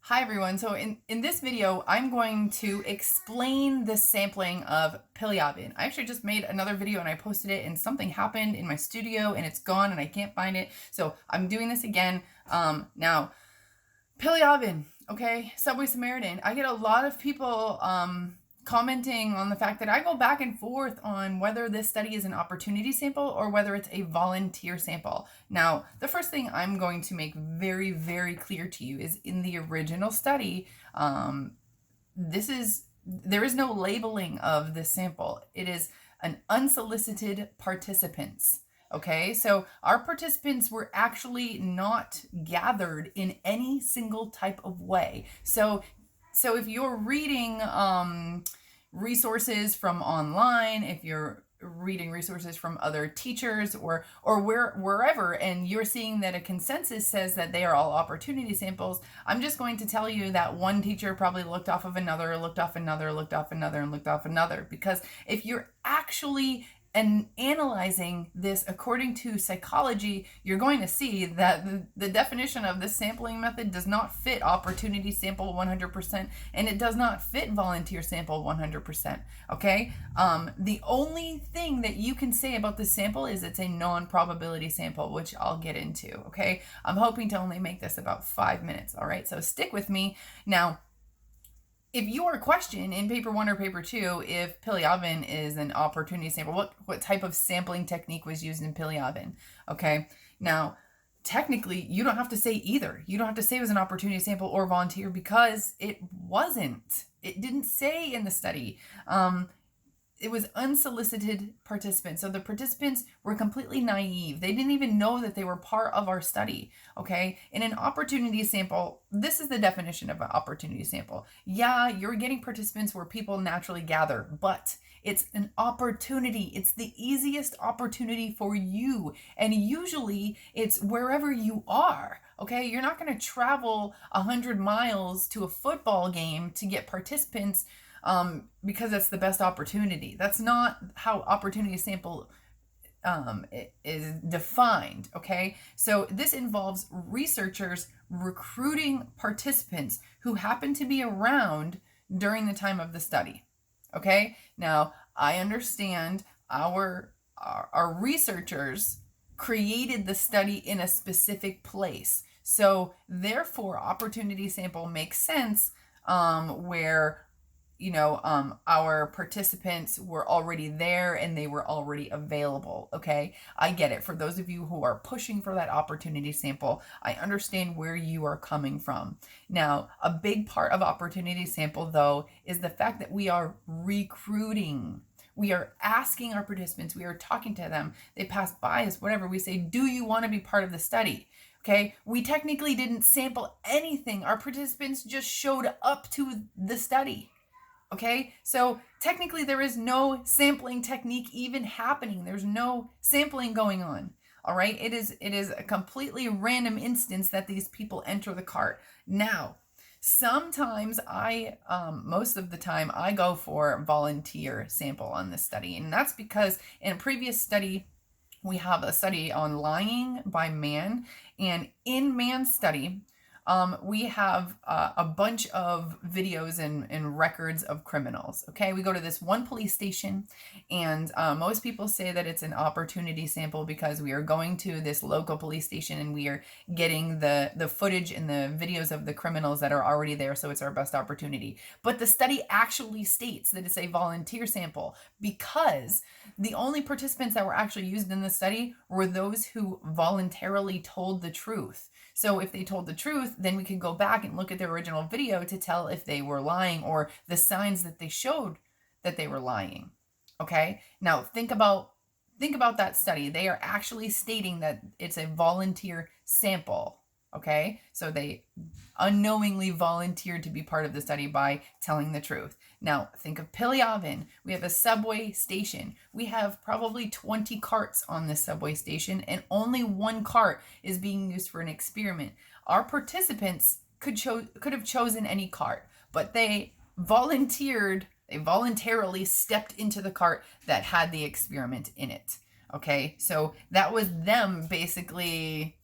Hi everyone. So in this video, I'm going to explain the sampling of Piliavin. I actually just made another video and I posted it and something happened in my studio and it's gone and I can't find it. So I'm doing this again. Now, Piliavin, okay, Subway Samaritan. I get a lot of people commenting on the fact that I go back and forth on whether this study is an opportunity sample or whether it's a volunteer sample. Now, the first thing I'm going to make very, very clear to you is in the original study, there is no labeling of this sample. It is an unsolicited participants. Okay, so our participants were actually not gathered in any single type of way. So if you're reading resources from online, if you're reading resources from other teachers or wherever, and you're seeing that a consensus says that they are all opportunity samples, I'm just going to tell you that one teacher probably looked off of another, looked off another, looked off another, and looked off another. Because if you're actually analyzing this according to psychology, you're going to see that the definition of this sampling method does not fit opportunity sample 100%, and it does not fit volunteer sample 100%. Okay, the only thing that you can say about this sample is it's a non-probability sample, which I'll get into. Okay, I'm hoping to only make this about 5 minutes. All right, so stick with me now. If your question in paper 1 or paper 2, if Piliavin is an opportunity sample, what type of sampling technique was used in Piliavin? Okay, now technically you don't have to say either. You don't have to say it was an opportunity sample or volunteer because it wasn't. It didn't say in the study. It was unsolicited participants. So the participants were completely naive. They didn't even know that they were part of our study. Okay. In an opportunity sample, this is the definition of an opportunity sample. Yeah, you're getting participants where people naturally gather, but it's an opportunity. It's the easiest opportunity for you. And usually it's wherever you are. Okay. You're not going to travel 100 miles to a football game to get participants because that's the best opportunity. That's not how opportunity sample is defined, okay? So this involves researchers recruiting participants who happen to be around during the time of the study, okay? Now, I understand our researchers created the study in a specific place. So therefore, opportunity sample makes sense where our participants were already there and they were already available. Okay, I get it. For those of you who are pushing for that opportunity sample, I understand where you are coming from. Now, a big part of opportunity sample, though, is the fact that we are recruiting. We are asking our participants, we are talking to them, they pass by us, whatever. We say, do you want to be part of the study? Okay, we technically didn't sample anything. Our participants just showed up to the study. Okay, so technically there is no sampling technique even happening. There's no sampling going on. All right, it is a completely random instance that these people enter the cart. Now, sometimes most of the time I go for volunteer sample on this study, and that's because in a previous study, we have a study on lying by Mann, and in Mann's study, we have a bunch of videos and records of criminals. Okay, we go to this one police station, and most people say that it's an opportunity sample because we are going to this local police station and we are getting the footage and the videos of the criminals that are already there, so it's our best opportunity. But the study actually states that it's a volunteer sample because the only participants that were actually used in the study were those who voluntarily told the truth. So if they told the truth, then we could go back and look at their original video to tell if they were lying or the signs that they showed that they were lying. Okay? Now think about that study. They are actually stating that it's a volunteer sample. Okay? So they unknowingly volunteered to be part of the study by telling the truth. Now, think of Piliavin. We have a subway station. We have probably 20 carts on this subway station, and only one cart is being used for an experiment. Our participants could have chosen any cart, but they voluntarily stepped into the cart that had the experiment in it. Okay, so that was them basically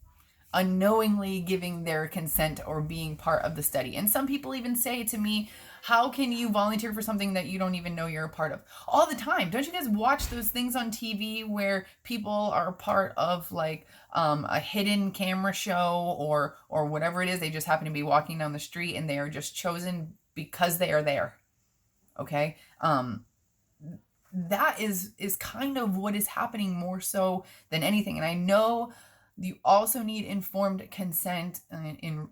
unknowingly giving their consent or being part of the study. And some people even say to me, how can you volunteer for something that you don't even know you're a part of? All the time. Don't you guys watch those things on TV where people are part of like a hidden camera show or whatever it is? They just happen to be walking down the street and they are just chosen because they are there. Okay. That is kind of what is happening more so than anything. And I know you also need informed consent in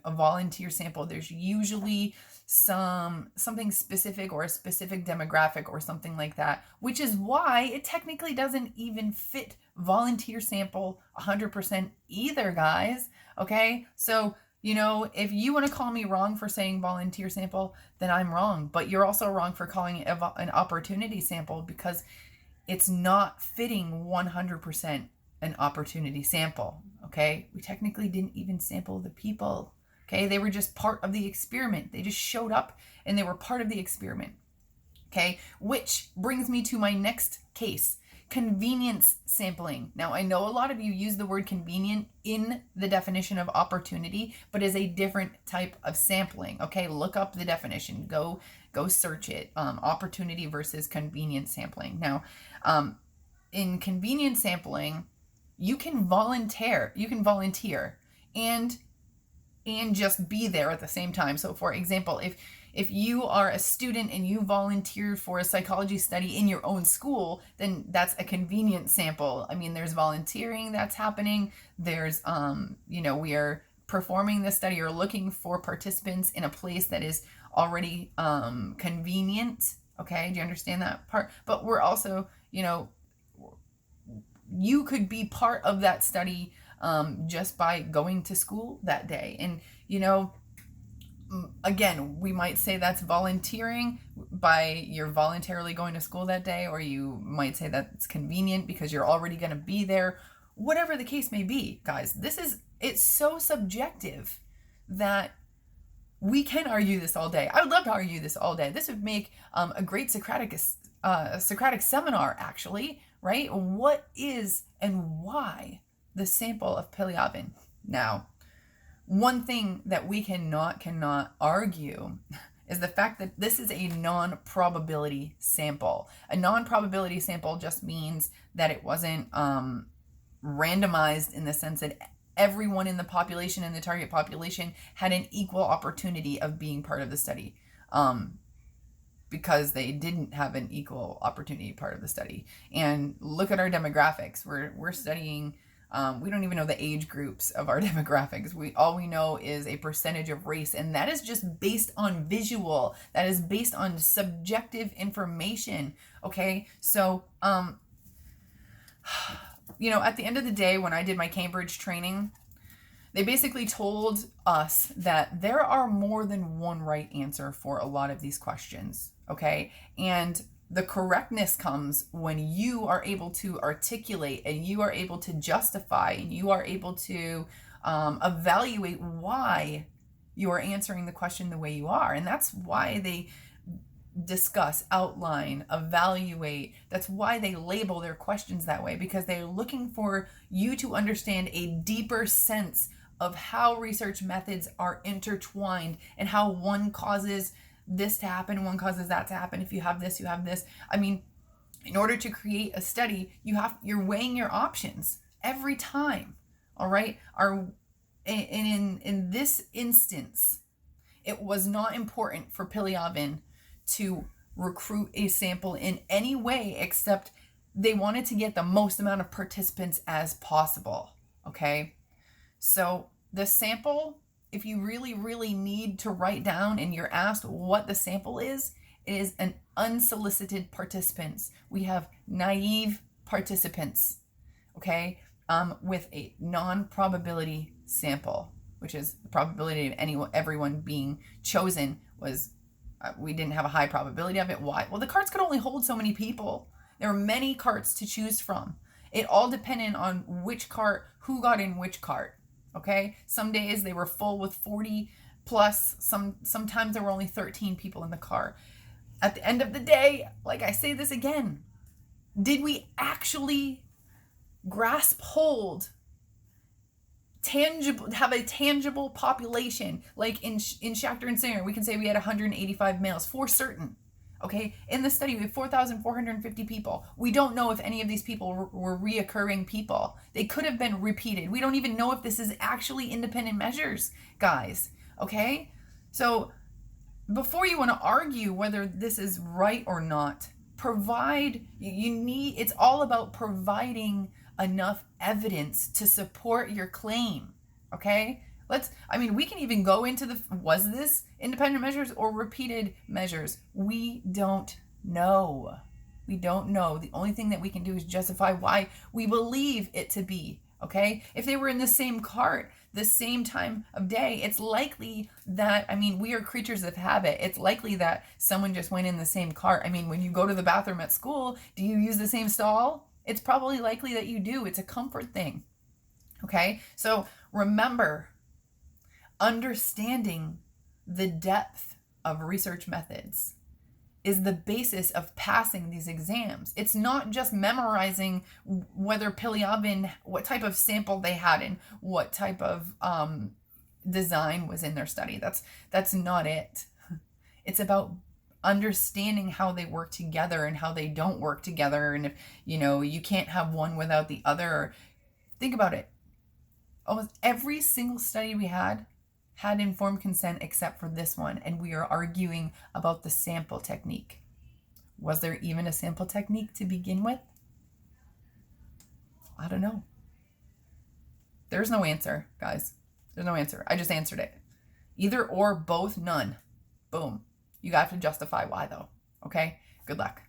a volunteer sample. There's usually something specific or a specific demographic or something like that, which is why it technically doesn't even fit volunteer sample 100% either, guys. Okay, so if you want to call me wrong for saying volunteer sample, then I'm wrong. But you're also wrong for calling it an opportunity sample, because it's not fitting 100% an opportunity sample. Okay, we technically didn't even sample the people. Okay, they were just part of the experiment. They just showed up and they were part of the experiment. Okay, which brings me to my next case. Convenience sampling. Now, I know a lot of you use the word convenient in the definition of opportunity, but is a different type of sampling. Okay, look up the definition. Go search it. Opportunity versus convenience sampling. Now, in convenience sampling, you can volunteer and just be there at the same time. So, for example, if you are a student and you volunteer for a psychology study in your own school, then that's a convenient sample. I mean, there's volunteering that's happening. There's, we are performing the study or looking for participants in a place that is already convenient. Okay, do you understand that part? But we're also, you could be part of that study just by going to school that day. And, again, we might say that's volunteering by you're voluntarily going to school that day, or you might say that's convenient because you're already going to be there. Whatever the case may be, guys, it's so subjective that we can argue this all day. I would love to argue this all day. This would make a great Socratic seminar, actually, right? What is and why the sample of Piliavin? Now, one thing that we cannot argue is the fact that this is a non-probability sample. A non-probability sample just means that it wasn't randomized in the sense that everyone in the population, in the target population, had an equal opportunity of being part of the study, because they didn't have an equal opportunity part of the study. And look at our demographics. We're studying. We don't even know the age groups of our demographics. All we know is a percentage of race, and that is just based on visual. That is based on subjective information. Okay, so at the end of the day, when I did my Cambridge training, they basically told us that there are more than one right answer for a lot of these questions. Okay, and the correctness comes when you are able to articulate and you are able to justify and you are able to evaluate why you are answering the question the way you are. And that's why they discuss, outline, evaluate. That's why they label their questions that way, because they're looking for you to understand a deeper sense of how research methods are intertwined and how one causes this to happen, one causes that to happen. If you have this, you have this. I mean, in order to create a study, you're weighing your options every time. All right. In this instance, it was not important for Piliavin to recruit a sample in any way except they wanted to get the most amount of participants as possible. Okay. So the sample, if you really, really need to write down and you're asked what the sample is, it is an unsolicited participants. We have naive participants, okay, with a non-probability sample, which is the probability of everyone being chosen was, we didn't have a high probability of it. Why? Well, the carts could only hold so many people. There were many carts to choose from. It all depended on which cart, who got in which cart. Okay, some days they were full with 40 plus. Sometimes there were only 13 people in the car. At the end of the day, like I say this again, did we actually grasp hold have a tangible population. Like in Schachter and Singer, we can say we had 185 males for certain. Okay, in the study, we have 4,450 people. We don't know if any of these people were reoccurring people. They could have been repeated. We don't even know if this is actually independent measures, guys. Okay, so before you want to argue whether this is right or not, it's all about providing enough evidence to support your claim. Okay, we can even go into was this independent measures or repeated measures? We don't know. We don't know. The only thing that we can do is justify why we believe it to be. Okay, if they were in the same cart, the same time of day, it's likely that, we are creatures of habit. It's likely that someone just went in the same cart. When you go to the bathroom at school, do you use the same stall? It's probably likely that you do. It's a comfort thing. Okay, so remember, understanding the depth of research methods is the basis of passing these exams. It's not just memorizing whether Piliavin, what type of sample they had and what type of design was in their study. That's not it. It's about understanding how they work together and how they don't work together. And if, you can't have one without the other. Think about it. Almost every single study we had informed consent except for this one, and we are arguing about the sample technique. Was there even a sample technique to begin with? I don't know. There's no answer, guys. There's no answer. I just answered it. Either or, both, none. Boom. You have to justify why, though. Okay? Good luck.